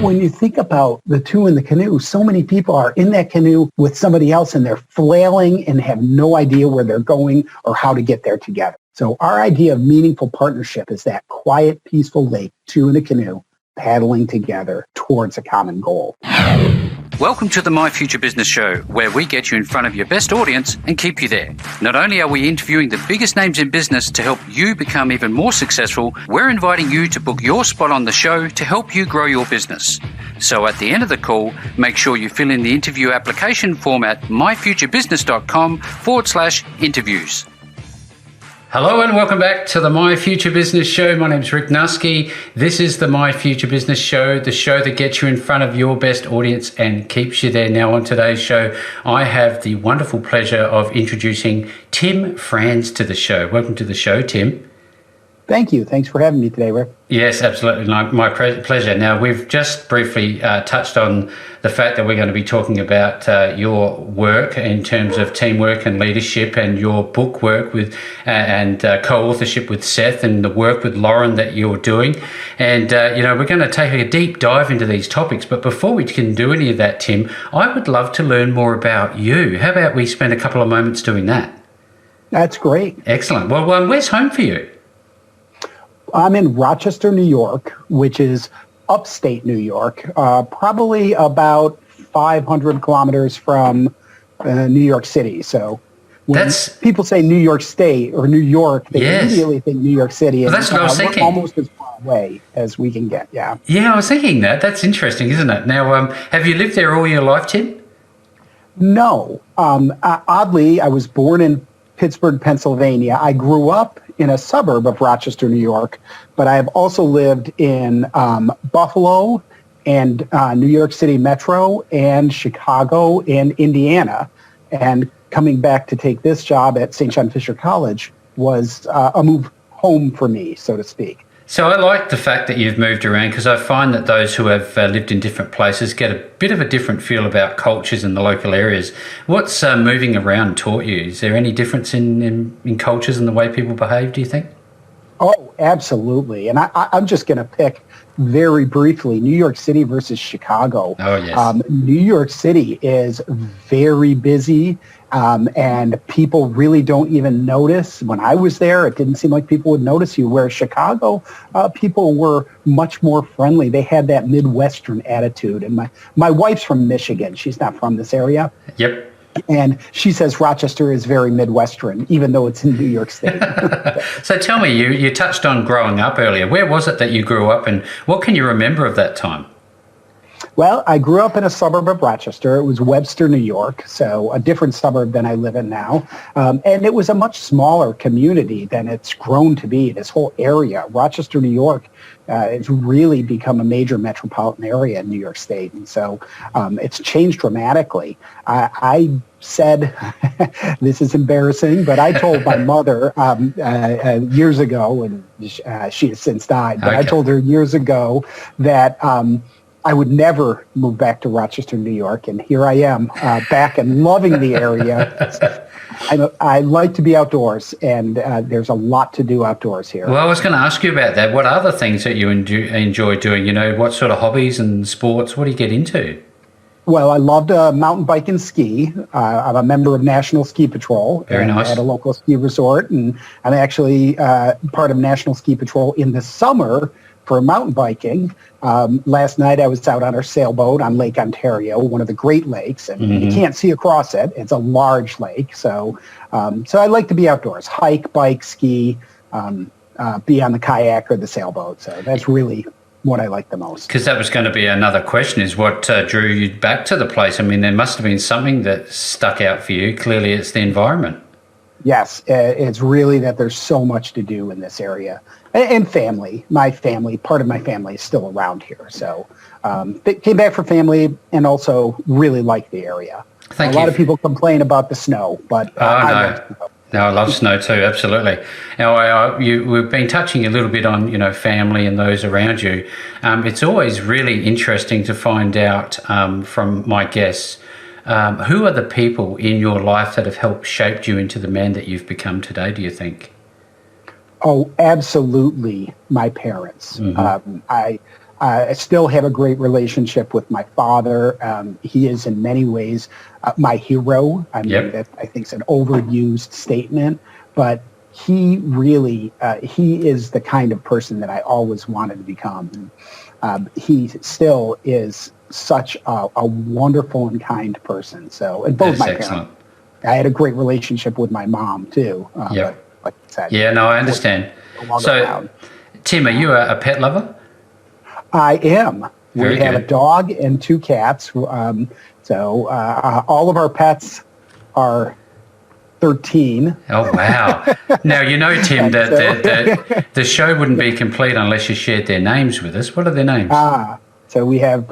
when you think about the two in the canoe, so many people are in that canoe with somebody else and they're flailing and have no idea where they're going or how to get there together. So our idea of meaningful partnership is that quiet, peaceful lake, two in a canoe, paddling together towards a common goal. Welcome to the My Future Business Show, where we get you in front of your best audience and keep you there. Not only are we interviewing the biggest names in business to help you become even more successful, we're inviting you to book your spot on the show to help you grow your business. So at the end of the call, make sure you fill in the interview application form at myfuturebusiness.com/interviews. Hello and welcome back to the My Future Business Show. My name's Rick Nuske. This is the My Future Business Show, the show that gets you in front of your best audience and keeps you there. Now on today's show, I have the wonderful pleasure of introducing Tim Franz to the show. Welcome to the show, Tim. Thank you. Thanks for having me today, Rick. Yes, absolutely. My pleasure. Now, we've just briefly touched on the fact that we're going to be talking about your work in terms of teamwork and leadership, and your book work with and co-authorship with Seth, and the work with Lauren that you're doing. And, we're going to take a deep dive into these topics. But before we can do any of that, Tim, I would love to learn more about you. How about we spend a couple of moments doing that? That's great. Excellent. Well, where's home for you? I'm in Rochester, New York, which is upstate New York, probably about 500 kilometers from New York City. So when people say New York State or New York, they immediately think New York City. Well, that's what I was thinking. We're almost as far away as we can get, yeah. Yeah, I was thinking that. That's interesting, isn't it? Now, have you lived there all your life, Tim? No. Oddly, I was born in Pittsburgh, Pennsylvania. I grew up in a suburb of Rochester, New York, but I have also lived in Buffalo and New York City Metro and Chicago and Indiana. And coming back to take this job at St. John Fisher College was a move home for me, so to speak. So I like the fact that you've moved around, because I find that those who have lived in different places get a bit of a different feel about cultures in the local areas. What's moving around taught you? Is there any difference in cultures and the way people behave, do you think? Oh, absolutely. And I'm just going to pick very briefly New York City versus Chicago. Oh, yes. New York City is very busy. And people really don't even notice. When I was there, it didn't seem like people would notice you, whereas Chicago, people were much more friendly. They had that Midwestern attitude. And my wife's from Michigan. She's not from this area. Yep. And she says Rochester is very Midwestern, even though it's in New York State. So tell me, you touched on growing up earlier. Where was it that you grew up, and what can you remember of that time? Well, I grew up in a suburb of Rochester. It was Webster, New York, so a different suburb than I live in now. And it was a much smaller community than it's grown to be, this whole area. Rochester, New York, it's really become a major metropolitan area in New York State. And so it's changed dramatically. I said, this is embarrassing, but I told my mother years ago, and she has since died, but I told her years ago that I would never move back to Rochester, New York, and here I am back and loving the area. I like to be outdoors, and there's a lot to do outdoors here. Well, I was going to ask you about that. What are the things that you enjoy doing? What sort of hobbies and sports? What do you get into? Well, I love to mountain bike and ski. I'm a member of National Ski Patrol. Very nice. At a local ski resort, and I'm actually part of National Ski Patrol in the summer for mountain biking. Last night I was out on our sailboat on Lake Ontario, one of the Great Lakes, and you can't see across it. It's a large lake. So I like to be outdoors, hike, bike, ski, be on the kayak or the sailboat. So that's really what I like the most. Because that was going to be another question, is what drew you back to the place? I mean, there must have been something that stuck out for you. Clearly it's the environment. Yes, it's really that there's so much to do in this area. And family, part of my family is still around here. So came back for family and also really like the area. A lot of people complain about the snow, but I love snow. No, I love snow too, absolutely. Now, we've been touching a little bit on, family and those around you. It's always really interesting to find out from my guests, who are the people in your life that have helped shape you into the man that you've become today, do you think? Oh, absolutely, my parents. I still have a great relationship with my father. He is in many ways my hero. I mean, that I think is an overused statement, but he really, he is the kind of person that I always wanted to become. He still is such a wonderful and kind person. So, and both my parents. I had a great relationship with my mom too. But like I said, yeah, no, I understand. So, Tim, are you a pet lover? I am. Very we have good. a dog and 2 cats. So all of our pets are 13. Oh, wow. Now, you know, Tim, that the show wouldn't be complete unless you shared their names with us. What are their names? So we have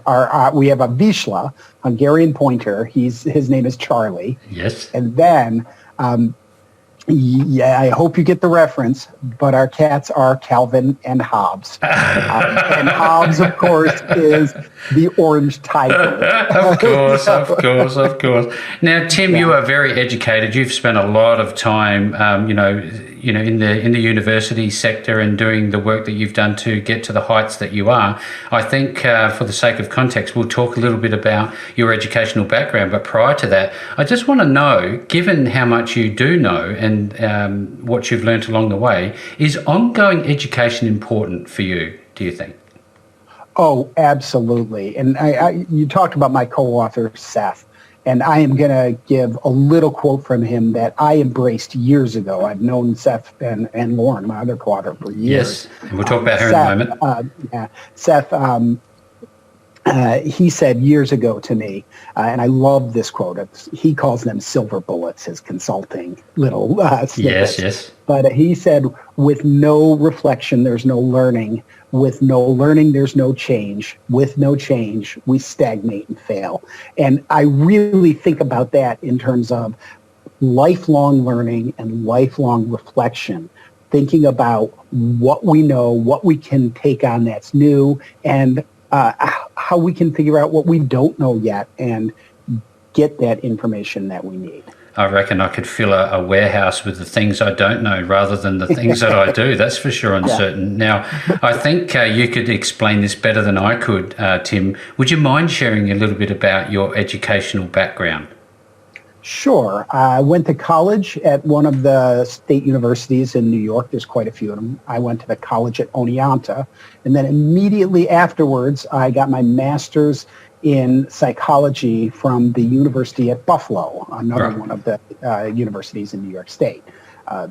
we have a Vizsla, Hungarian Pointer. His name is Charlie. Yes. And then, I hope you get the reference, but our cats are Calvin and Hobbes. And Hobbes, of course, is the orange tiger. Of course. Now, Tim, you are very educated. You've spent a lot of time, in the university sector and doing the work that you've done to get to the heights that you are. I think, for the sake of context, we'll talk a little bit about your educational background. But prior to that, I just want to know, given how much you do know and what you've learnt along the way, is ongoing education important for you, do you think? Oh, absolutely. And you talked about my co-author, Seth, and I am going to give a little quote from him that I embraced years ago. I've known Seth and Lauren, my other co-author, for years. Yes, and we'll talk about her in a moment. Seth, he said years ago to me, and I love this quote, he calls them silver bullets, his consulting little snippets. Yes. But he said, with no reflection, there's no learning. With no learning, there's no change. With no change, we stagnate and fail. And I really think about that in terms of lifelong learning and lifelong reflection, thinking about what we know, what we can take on that's new, and how we can figure out what we don't know yet and get that information that we need. I reckon I could fill a warehouse with the things I don't know rather than the things that I do. That's for sure and certain. Now, I think you could explain this better than I could, Tim. Would you mind sharing a little bit about your educational background? Sure. I went to college at one of the state universities in New York. There's quite a few of them. I went to the college at Oneonta. And then immediately afterwards, I got my master's in psychology from the University at Buffalo, another one of the universities in New York State.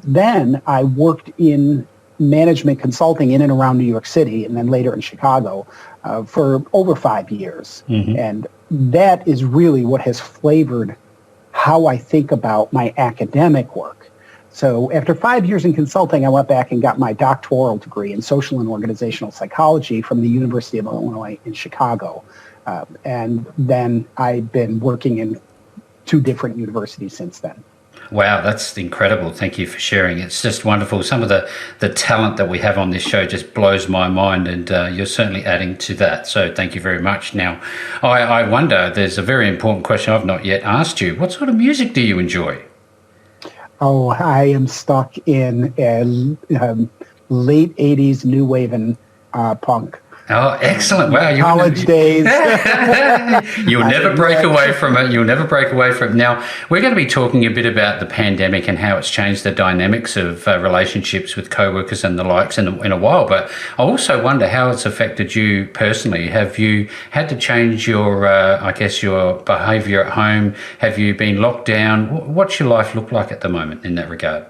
Then I worked in management consulting in and around New York City, and then later in Chicago for over 5 years. Mm-hmm. And that is really what has flavored how I think about my academic work. So after 5 years in consulting, I went back and got my doctoral degree in social and organizational psychology from the University of Illinois in Chicago. And then I've been working in 2 different universities since then. Wow, that's incredible. Thank you for sharing. It's just wonderful. Some of the talent that we have on this show just blows my mind, and you're certainly adding to that. So thank you very much. Now, I wonder, there's a very important question I've not yet asked you. What sort of music do you enjoy? Oh, I am stuck in late 80s new wave and punk. Oh, excellent. Wow. College days. You'll never break away from it. You'll never break away from it. Now, we're going to be talking a bit about the pandemic and how it's changed the dynamics of relationships with co-workers and the likes in a while. But I also wonder how it's affected you personally. Have you had to change your, your behaviour at home? Have you been locked down? What's your life look like at the moment in that regard?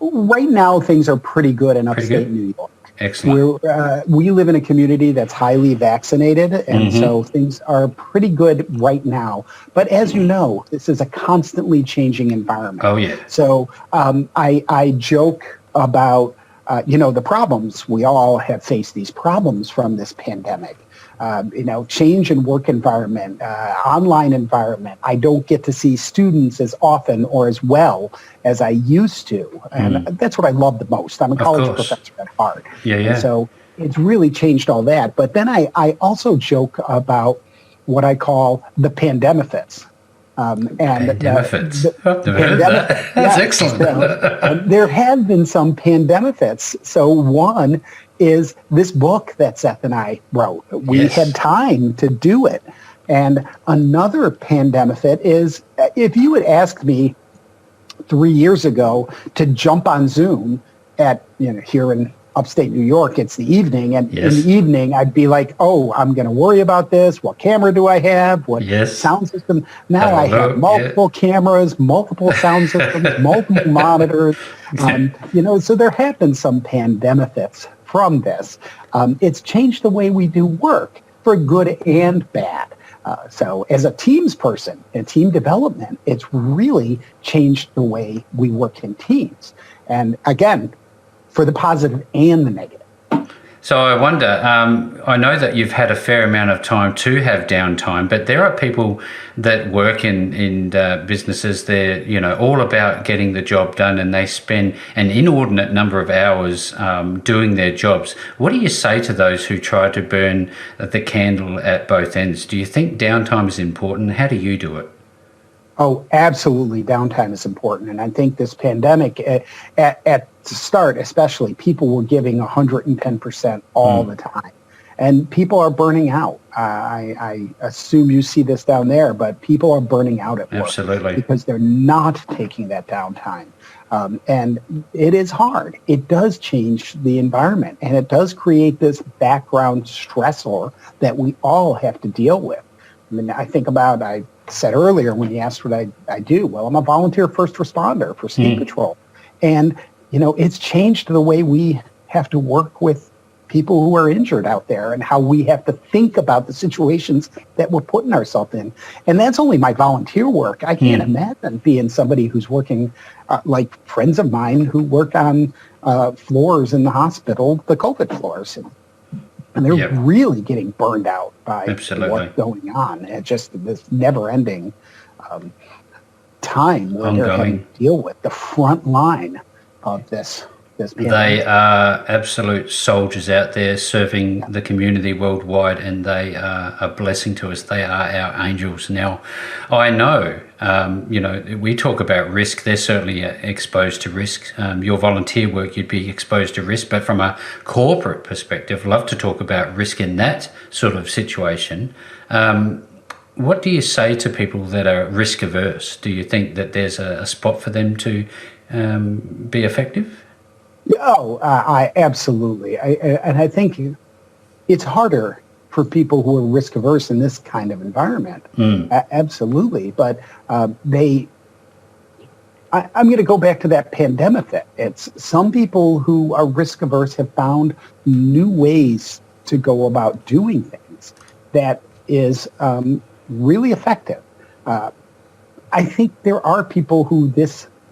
Right now, things are pretty good in upstate New York. Excellent. We live in a community that's highly vaccinated, and so things are pretty good right now. But as you know, this is a constantly changing environment. Oh, yeah. So I joke about, the problems. We all have faced these problems from this pandemic. Change in work environment, online environment. I don't get to see students as often or as well as I used to. And that's what I love the most. I'm a college professor at heart. Yeah. And so it's really changed all that. But then I also joke about what I call the pandemifits. And Pandemifits. I've never heard that. That's excellent. There have been some pandemifits. So one is this book that Seth and I wrote. We had time to do it. And another pandemifit is if you had asked me 3 years ago to jump on Zoom at, here in upstate New York, it's the evening. And in the evening, I'd be like, oh, I'm going to worry about this. What camera do I have? What sound system? Now I have multiple cameras, multiple sound systems, multiple monitors. So there have been some pandemifits from this. It's changed the way we do work for good and bad. So as a teams person and team development, it's really changed the way we work in teams. And again, for the positive and the negative. So I wonder, I know that you've had a fair amount of time to have downtime, but there are people that work in businesses, they're, all about getting the job done, and they spend an inordinate number of hours doing their jobs. What do you say to those who try to burn the candle at both ends? Do you think downtime is important? How do you do it? Oh, absolutely. Downtime is important. And I think this pandemic, at the start especially, people were giving 110% all the time. And people are burning out. I assume you see this down there, but people are burning out at work. Absolutely. Because they're not taking that downtime. And it is hard. It does change the environment. And it does create this background stressor that we all have to deal with. I mean, I said earlier when you asked what I do, well, I'm a volunteer first responder for State Patrol. And, it's changed the way we have to work with people who are injured out there and how we have to think about the situations that we're putting ourselves in. And that's only my volunteer work. I can't imagine being somebody who's working like friends of mine who work on floors in the hospital, the COVID floors. And they're really getting burned out by what's going on. It's just this never-ending time where they're having to deal with the front line of this pandemic. They are absolute soldiers out there serving the community worldwide, and they are a blessing to us. They are our angels. Now, I know, we talk about risk. They're certainly exposed to risk. Your volunteer work, you'd be exposed to risk. But from a corporate perspective, love to talk about risk in that sort of situation. What do you say to people that are risk averse? Do you think that there's a spot for them to be effective? Oh, I absolutely. I think it's harder for people who are risk averse in this kind of environment. Absolutely. But I'm going to go back to that pandemic. It's some people who are risk averse have found new ways to go about doing things that is really effective. I think there are people who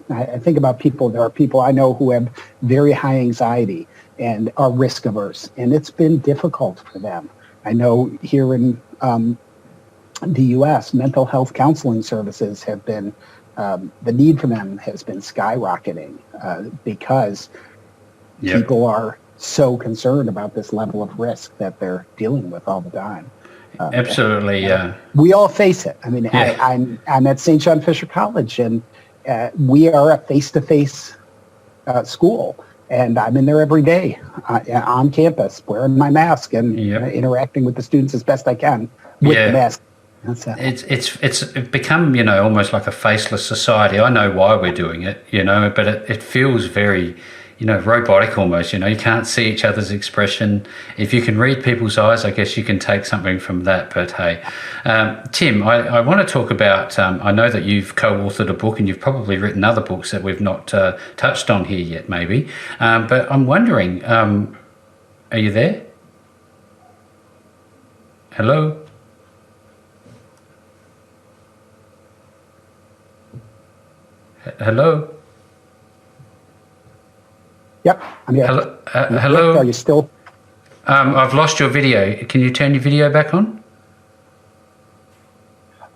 I think about people, there are people I know who have very high anxiety and are risk averse, and it's been difficult for them. I know here in the U.S., mental health counseling services have been, the need for them has been skyrocketing because people are so concerned about this level of risk that they're dealing with all the time. Absolutely. We all face it. I mean, I'm at St. John Fisher College, and we are a face-to-face school, and I'm in there every day on campus, wearing my mask and interacting with the students as best I can with the mask. It's become, almost like a faceless society. I know why we're doing it, but it feels very, robotic almost. You can't see each other's expression. If you can read people's eyes, I guess you can take something from that. But hey, Tim, I want to talk about, I know that you've co-authored a book, and you've probably written other books that we've not touched on here yet, maybe. But I'm wondering, are you there? Hello? Hello? Yep, I'm here. Hello? Are you still? I've lost your video. Can you turn your video back on?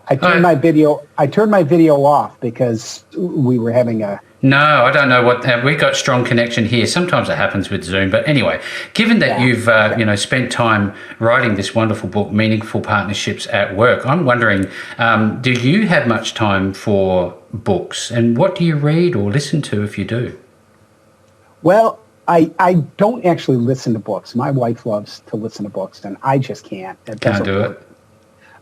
I turned my video off because we were having a No, I don't know what we got strong connection here. Sometimes it happens with Zoom, but anyway, given that you've spent time writing this wonderful book, Meaningful Partnerships at Work, I'm wondering, do you have much time for books, and what do you read or listen to if you do? Well, I don't actually listen to books. My wife loves to listen to books, and I just can't. Can't do it.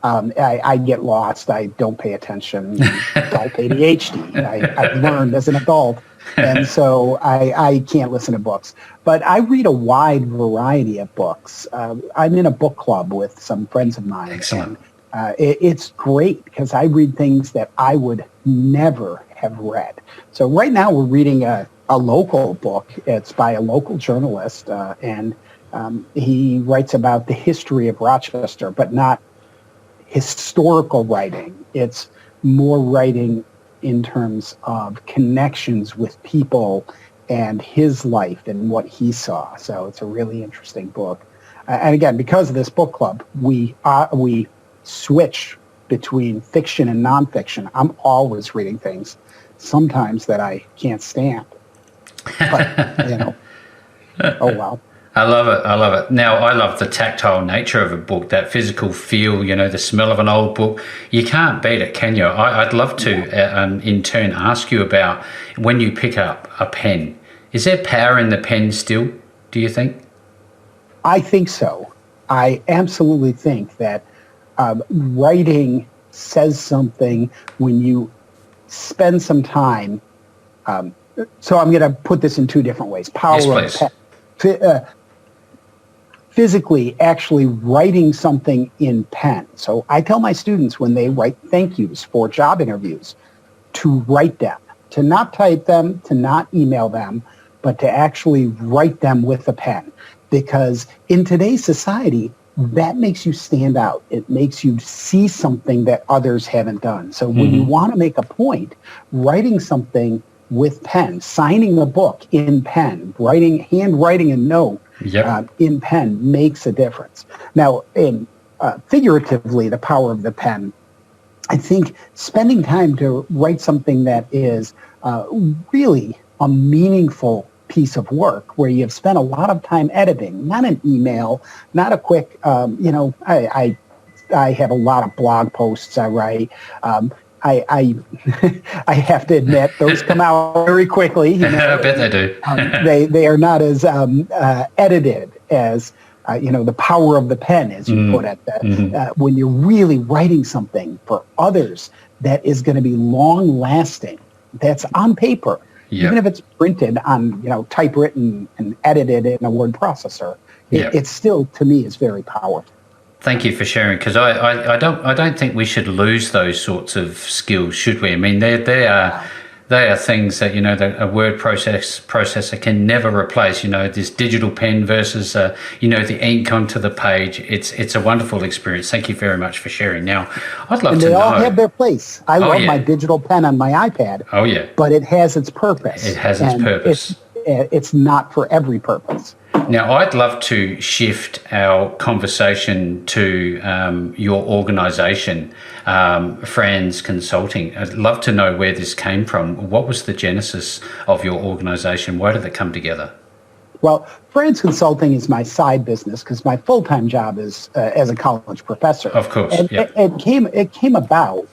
I get lost. I don't pay attention. Adult ADHD. I've learned as an adult, and so I can't listen to books. But I read a wide variety of books. I'm in a book club with some friends of mine. Excellent. And, it's great because I read things that I would never have read. So right now we're reading a local book. It's by a local journalist, and he writes about the history of Rochester, but not historical writing. It's more writing in terms of connections with people and his life and what he saw. So it's a really interesting book. And again, because of this book club, we switch between fiction and nonfiction. I'm always reading things sometimes that I can't stand. But, oh well. I love it. I love it. Now, I love the tactile nature of a book, that physical feel, the smell of an old book. You can't beat it, can you? I'd love to, in turn, ask you about when you pick up a pen. Is there power in the pen still, do you think? I think so. I absolutely think that writing says something when you spend some time. So I'm going to put this in two different ways. Power yes, of pen. Physically actually writing something in pen. So I tell my students when they write thank yous for job interviews to write them, to not type them, to not email them, but to actually write them with a pen. Because in today's society, that makes you stand out. It makes you see something that others haven't done. So when you want to make a point, writing something with pen, signing a book in pen, handwriting a note, in pen makes a difference. Now, figuratively, the power of the pen, I think spending time to write something that is really a meaningful piece of work where you've spent a lot of time editing, not an email, not a quick, I have a lot of blog posts I write. I have to admit those come out very quickly. I bet they do. They are not as edited as the power of the pen, as you put it. When you're really writing something for others that is going to be long lasting, that's on paper, even if it's printed on typewritten and edited in a word processor, it still to me is very powerful. Thank you for sharing, because I don't think we should lose those sorts of skills, should we? I mean, they are things that that a word processor can never replace. This digital pen versus the ink onto the page. It's a wonderful experience. Thank you very much for sharing. Now, I'd love to know. And they all have their place. I love my digital pen on my iPad. Oh yeah, but it has its purpose. It has its purpose. It's not for every purpose. Now, I'd love to shift our conversation to your organisation, Franz Consulting. I'd love to know where this came from. What was the genesis of your organisation? Why did it come together? Well, Franz Consulting is my side business because my full-time job is as a college professor. Of course, and it came about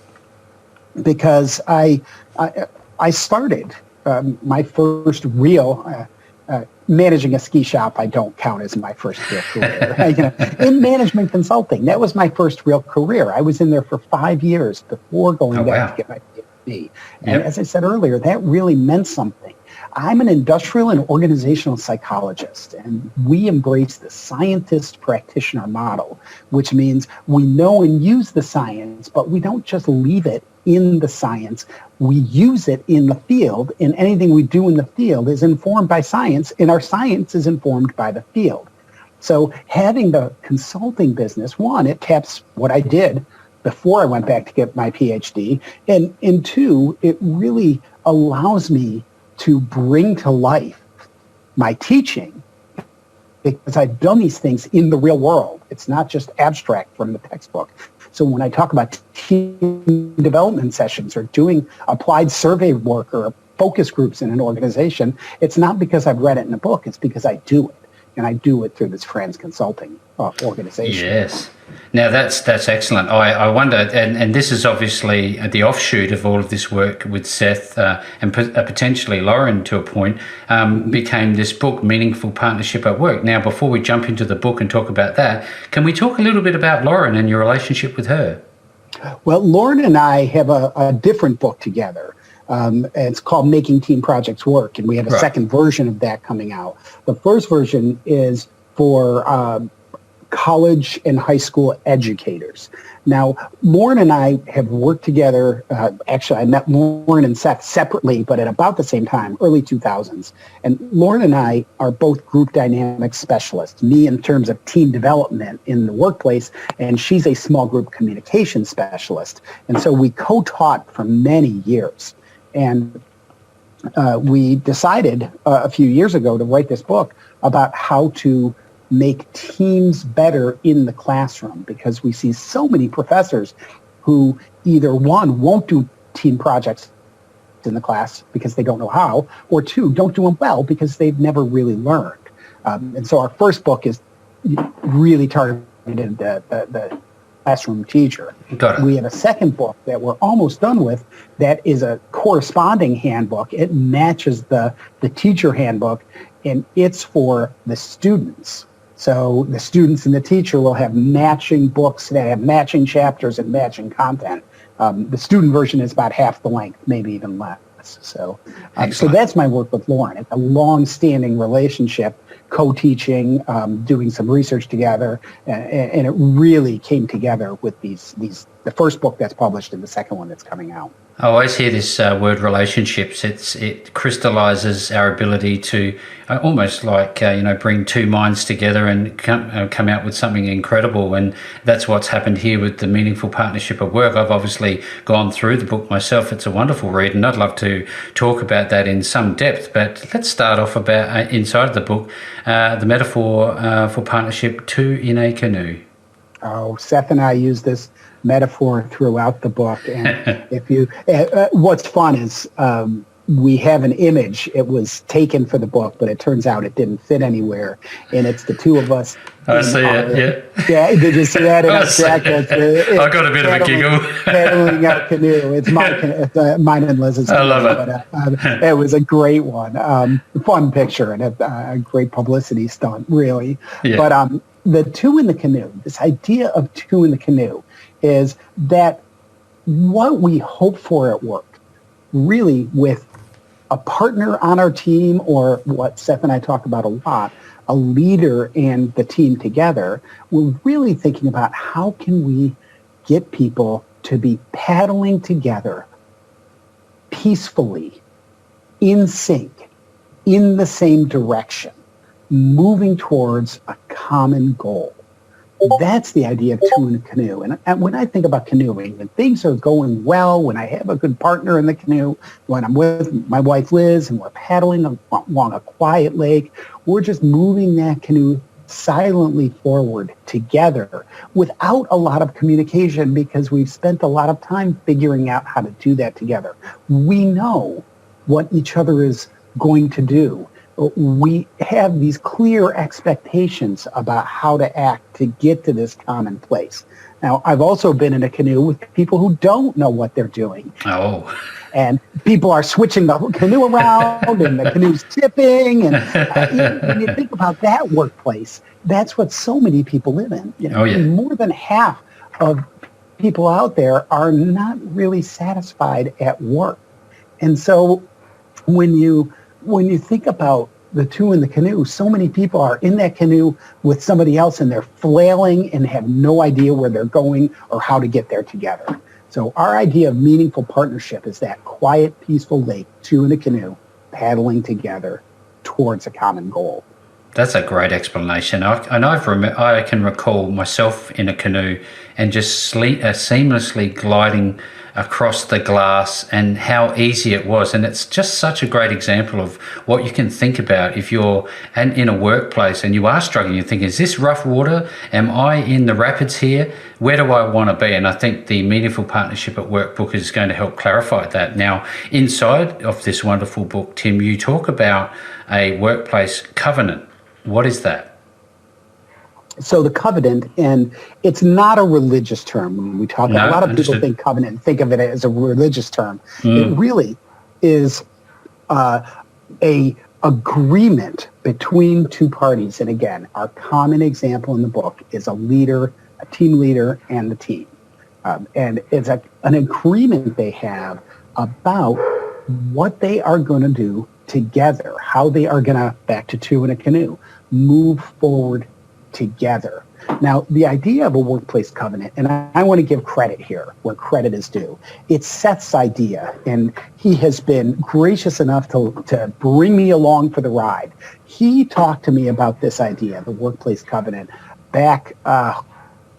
because I started my first real. Managing a ski shop, I don't count as my first real career. In management consulting, that was my first real career. I was in there for 5 years before going back to get my PhD. And as I said earlier, that really meant something. I'm an industrial and organizational psychologist, and we embrace the scientist practitioner model, which means we know and use the science, but we don't just leave it in the science. We use it in the field, and anything we do in the field is informed by science, and our science is informed by the field. So having the consulting business, one, it taps what I did before I went back to get my PhD, and two, it really allows me to bring to life my teaching because I've done these things in the real world. It's not just abstract from the textbook. So when I talk about team development sessions or doing applied survey work or focus groups in an organization, it's not because I've read it in a book, it's because I do it. And I do it through this Franz Consulting organization. Yes. Now that's excellent. I wonder, and this is obviously the offshoot of all of this work with Seth and potentially Lauren to a point, became this book, Meaningful Partnership at Work. Now, before we jump into the book and talk about that, can we talk a little bit about Lauren and your relationship with her? Well, Lauren and I have a different book together. It's called Making Team Projects Work, and we have a second version of that coming out. The first version is for college and high school educators. Now, Lauren and I have worked together. Actually, I met Lauren and Seth separately, but at about the same time, early 2000s. And Lauren and I are both group dynamics specialists, me in terms of team development in the workplace, and she's a small group communication specialist. And so we co-taught for many years. And we decided a few years ago to write this book about how to make teams better in the classroom, because we see so many professors who either, one, won't do team projects in the class because they don't know how, or two, don't do them well because they've never really learned. And so our first book is really targeted at the classroom teacher. We have a second book that we're almost done with that is a corresponding handbook. It matches the teacher handbook, and it's for the students. So the students and the teacher will have matching books that have matching chapters and matching content. The student version is about half the length, maybe even less. So that's my work with Lauren. It's a long-standing relationship, co-teaching, doing some research together, and it really came together with the first book that's published and the second one that's coming out. I always hear this word relationships. It crystallizes our ability to almost like bring two minds together and come out with something incredible. And that's what's happened here with the Meaningful Partnership at Work. I've obviously gone through the book myself. It's a wonderful read, and I'd love to talk about that in some depth. But let's start off about inside the book, the metaphor for partnership, two in a canoe. Oh, Seth and I use this metaphor throughout the book, and if you, what's fun is we have an image. It was taken for the book, but it turns out it didn't fit anywhere, and it's the two of us. I see it. Yeah. Did you see that? I got a bit of a giggle. Paddling a canoe. It's mine and Liz's. I love it. But, it was a great one. Fun picture and a great publicity stunt, really. Yeah. But the two in the canoe. This idea of two in the canoe is that what we hope for at work, really with a partner on our team, or what Seth and I talk about a lot, a leader and the team together, we're really thinking about how can we get people to be paddling together peacefully, in sync, in the same direction, moving towards a common goal. That's the idea of two in a canoe. And when I think about canoeing, when things are going well, when I have a good partner in the canoe, when I'm with my wife Liz and we're paddling along a quiet lake, we're just moving that canoe silently forward together without a lot of communication, because we've spent a lot of time figuring out how to do that together. We know what each other is going to do. We have these clear expectations about how to act to get to this common place. Now, I've also been in a canoe with people who don't know what they're doing. Oh. And people are switching the canoe around and the canoe's tipping. And when you think about that workplace, that's what so many people live in. More than half of people out there are not really satisfied at work. And so when you think about the two in the canoe, so many people are in that canoe with somebody else and they're flailing and have no idea where they're going or how to get there together. So our idea of meaningful partnership is that quiet, peaceful lake, two in a canoe, paddling together towards a common goal. That's a great explanation. I can recall myself in a canoe and just seamlessly gliding across the glass and how easy it was. And it's just such a great example of what you can think about if you're in a workplace and you are struggling. You think, is this rough water? Am I in the rapids here? Where do I want to be? And I think the Meaningful Partnership at Work book is going to help clarify that. Now, inside of this wonderful book, Tim, you talk about a workplace covenant. What is that? So the covenant, and it's not a religious term when we talk. No, a lot of understood. people think covenant, think of it as a religious term. It really is a agreement between two parties. And again, our common example in the book is a leader, a team leader, and the team. And it's an agreement they have about what they are going to do together, how they are going to, back to two in a canoe, move forward together. Now, the idea of a workplace covenant, and I want to give credit here where credit is due. It's Seth's idea, and he has been gracious enough to bring me along for the ride. He talked to me about this idea, the workplace covenant, back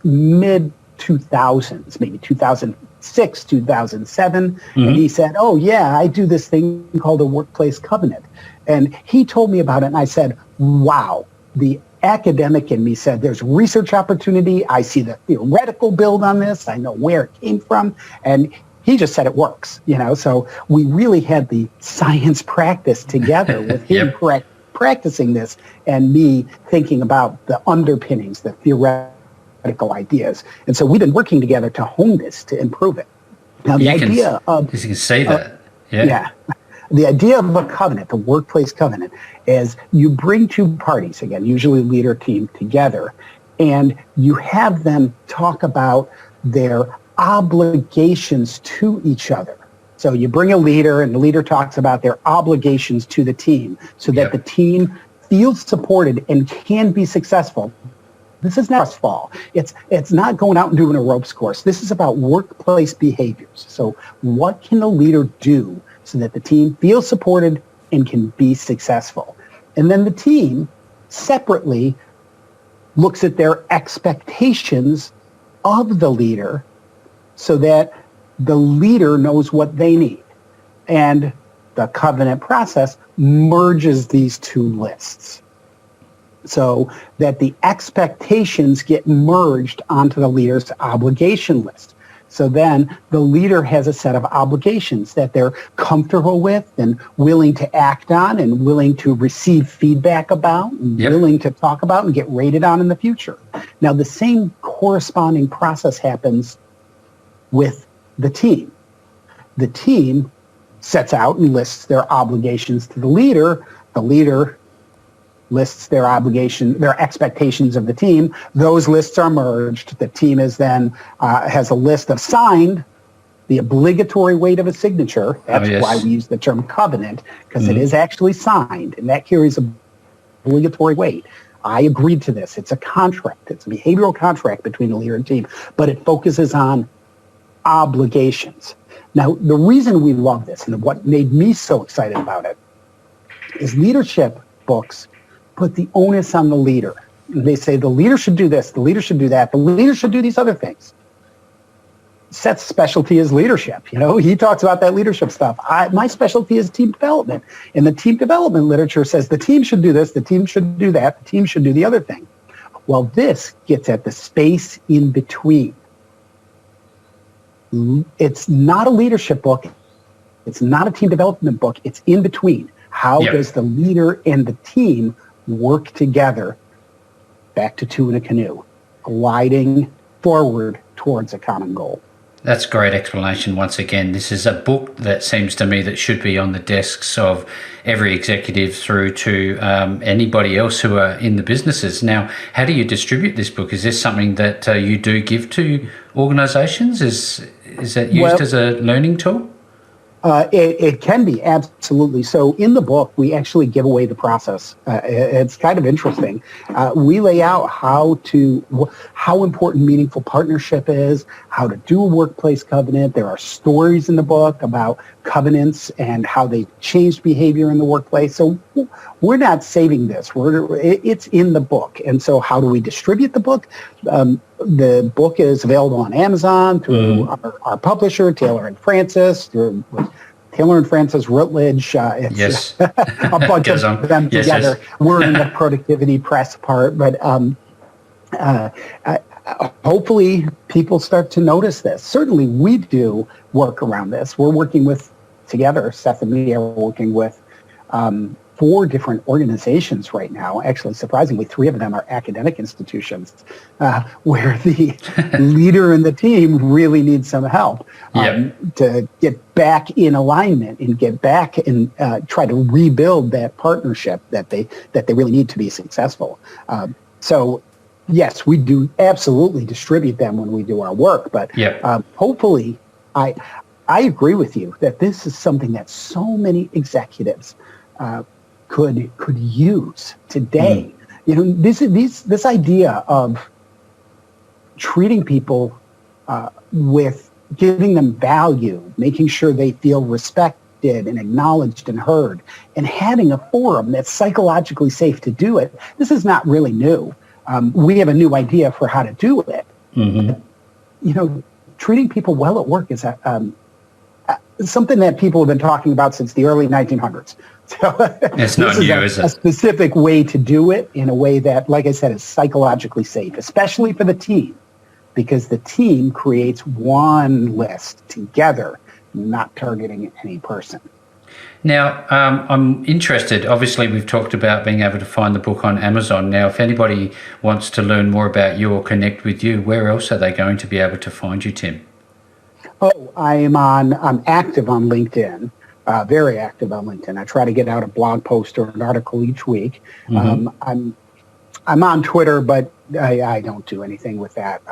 mid-2000s, maybe 2006, 2007. And he said, oh, yeah, I do this thing called a workplace covenant. And he told me about it, and I said, wow. The academic in me said, there's research opportunity. I see the theoretical build on this. I know where it came from. And he just said it works, So we really had the science practice together with him practicing this and me thinking about the underpinnings, the theoretical ideas. And so we've been working together to hone this, to improve it. Now, the idea of... You can see that. Yeah. The idea of a covenant, the workplace covenant, is you bring two parties, again, usually leader team, together, and you have them talk about their obligations to each other. So you bring a leader, and the leader talks about their obligations to the team so that the team feels supported and can be successful. This is not a fall. It's not going out and doing a ropes course. This is about workplace behaviors. So what can the leader do so that the team feels supported and can be successful? And then the team separately looks at their expectations of the leader so that the leader knows what they need. And the covenant process merges these two lists so that the expectations get merged onto the leader's obligation list. So then the leader has a set of obligations that they're comfortable with and willing to act on and willing to receive feedback about and willing to talk about and get rated on in the future. Now, the same corresponding process happens with the team. The team sets out and lists their obligations to the leader. The leader lists their expectations of the team. Those lists are merged. The team is then has a list of signed, the obligatory weight of a signature. That's why we use the term covenant, because it is actually signed, and that carries obligatory weight. I agreed to this. It's a contract. It's a behavioral contract between the leader and team, but it focuses on obligations. Now, the reason we love this and what made me so excited about it is leadership books put the onus on the leader. They say the leader should do this, the leader should do that, the leader should do these other things. Seth's specialty is leadership. He talks about that leadership stuff. My specialty is team development. And the team development literature says the team should do this, the team should do that, the team should do the other thing. Well, this gets at the space in between. It's not a leadership book. It's not a team development book. It's in between. How does the leader and the team work together, back to two in a canoe, gliding forward towards a common goal? That's a great explanation. Once again, this is a book that seems to me that should be on the desks of every executive through to anybody else who are in the businesses. Now, how do you distribute this book? Is this something that you do give to organizations? Is that used as a learning tool? It can be, absolutely. So in the book, we actually give away the process. It's kind of interesting. We lay out how important meaningful partnership is, how to do a workplace covenant. There are stories in the book about covenants and how they changed behavior in the workplace. So we're not saving this. It's in the book. And so how do we distribute the book? The book is available on Amazon through our publisher, Taylor and Francis, through Taylor and Francis Routledge. It's a bunch of them together. Yes. We're in the productivity press part, but hopefully people start to notice this. Certainly we do work around this. We're working together, Seth and me are working with 4 different organizations right now. Actually, surprisingly, 3 of them are academic institutions where the leader in the team really needs some help to get back in alignment and get back and try to rebuild that partnership that they really need to be successful. So, yes, we do absolutely distribute them when we do our work, but hopefully, I agree with you that this is something that so many executives could use today. You know, this idea of treating people with giving them value, making sure they feel respected and acknowledged and heard, and having a forum that's psychologically safe to do it. This is not really new. We have a new idea for how to do it. You know, treating people well at work is something that people have been talking about since the early 1900s. So it's not new, is it? A specific way to do it in a way that, like I said, is psychologically safe, especially for the team, because the team creates one list together, not targeting any person. Now, I'm interested. Obviously, we've talked about being able to find the book on Amazon. Now, if anybody wants to learn more about you or connect with you, where else are they going to be able to find you, Tim? Oh, I'm active on LinkedIn. Very active on LinkedIn. I try to get out a blog post or an article each week. I'm on Twitter, but I don't do anything with that.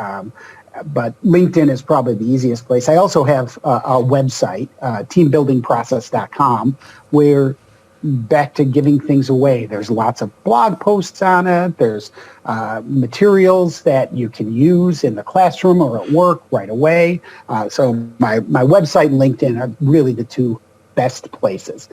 But LinkedIn is probably the easiest place. I also have a website, teambuildingprocess.com, where back to giving things away. There's lots of blog posts on it. There's materials that you can use in the classroom or at work right away. So my website and LinkedIn are really the 2 best places.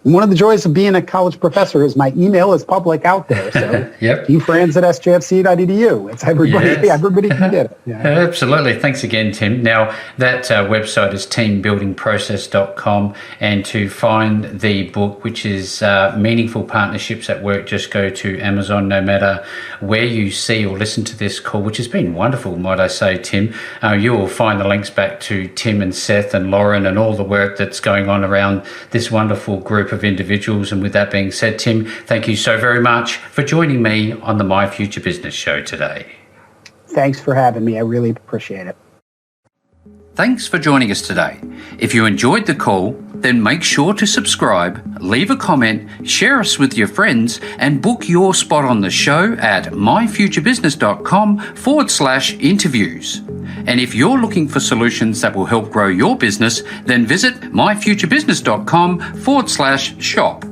One of the joys of being a college professor is my email is public out there. So tfranz@sjfc.edu. It's everybody can get it. Yeah. Absolutely. Thanks again, Tim. Now, that website is teambuildingprocess.com, and to find the book, which is Meaningful Partnerships at Work, just go to Amazon. No matter where you see or listen to this call, which has been wonderful, might I say, Tim, you will find the links back to Tim and Seth and Lauren and all the work that's going on around this wonderful group of individuals. And with that being said, Tim, thank you so very much for joining me on the My Future Business show today. Thanks for having me. I really appreciate it. Thanks for joining us today. If you enjoyed the call, then make sure to subscribe, leave a comment, share us with your friends, and book your spot on the show at myfuturebusiness.com/interviews. And if you're looking for solutions that will help grow your business, then visit myfuturebusiness.com/shop.